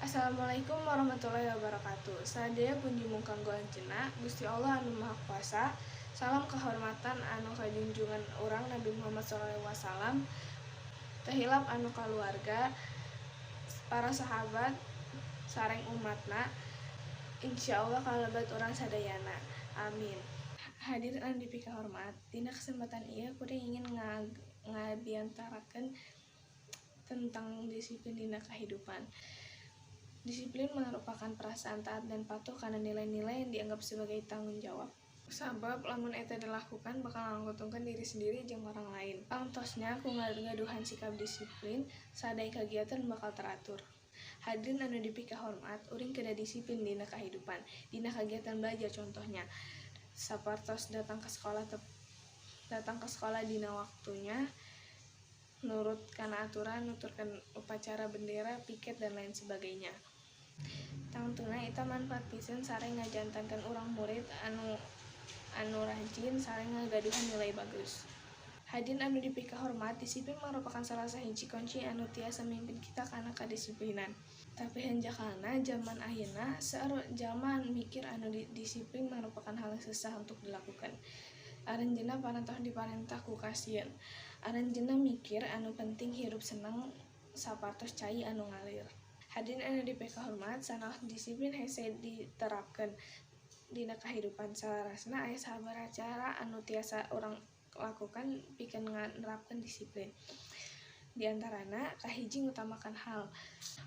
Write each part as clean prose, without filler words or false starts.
Assalamualaikum warahmatullahi wabarakatuh. Sadaya puji mungkanggo anjeunna Gusti Allah anu Maha Kuasa. Salam kehormatan anu kajunjungan urang Nabi Muhammad SAW. Tehilap anu kaluarga, para sahabat, sareng umatna. Insyaallah kalabat urang sadayana. Amin. Hadirin anu dipika hormat, dina kesempatan ieu kuring ingin ngabiantarakeun tentang disiplin dina kehidupan. Disiplin merupakan perasaan taat dan patuh karena nilai-nilai yang dianggap sebagai tanggung jawab. Sabab lamun eta dilakukan bakal nguntungkeun diri sendiri jeung orang lain. Pangtosnya ku ngaduhan sikap disiplin, sadaya kegiatan bakal teratur. Hadirin anu dipika hormat, uring kedah disiplin dina kehidupan, dina kegiatan belajar contohnya. Sapertos datang ke sekolah dina waktunya, nurut kana aturan, nuturkan upacara bendera, piket dan lain sebagainya. Tangtuna eta manfaat pisan sareng ngajantankeun urang murid anu rajin sareng ngagaduhan nilai bagus. Hadirin anu dipika hormat, disiplin merupakan salah sahiji kunci anu tiasa mimpin kita kana kadisiplinan. Tapi hanjakalna zaman ayeuna seueur jalma mikir anu disiplin merupakan hal yang susah untuk dilakukan. Aranjeunna parantos diparentah ku kasieun. Aranjeunna mikir anu penting hirup seneng sapartos cai anu ngalir. Hadirin anu dipika hormat, sanaos disiplin hese diterapkeun dina kahidupan salarasna aya sabaraha cara anu tiasa urang lakukan pikeun nerapkeun disiplin. Di antarana kahiji ngutamakan hal.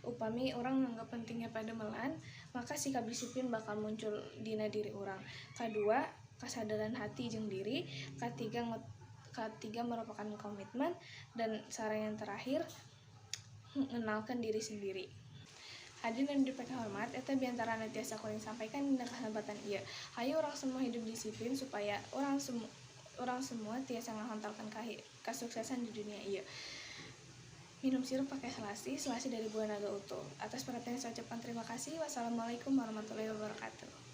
Upami urang nganggap pentingnya pademelan, maka sikap disiplin bakal muncul dina diri urang. Kadua, kesadaran hati jeung diri. Ketiga merupakan komitmen, dan sareng yang terakhir mengenalkan diri sendiri. Hadirin anu dipika hormat, eta biantarana tiasa kuring sampaikan dina kesempatan ieu. Hayu urang semua hidup disiplin supaya urang semua tiasa ngahontalkeun kasuksesan di dunia ieu. Minum sirup pakai selasi dari buah naga utuh. Atas perhatiannya saya ucapkan terima kasih. Wassalamualaikum warahmatullahi wabarakatuh.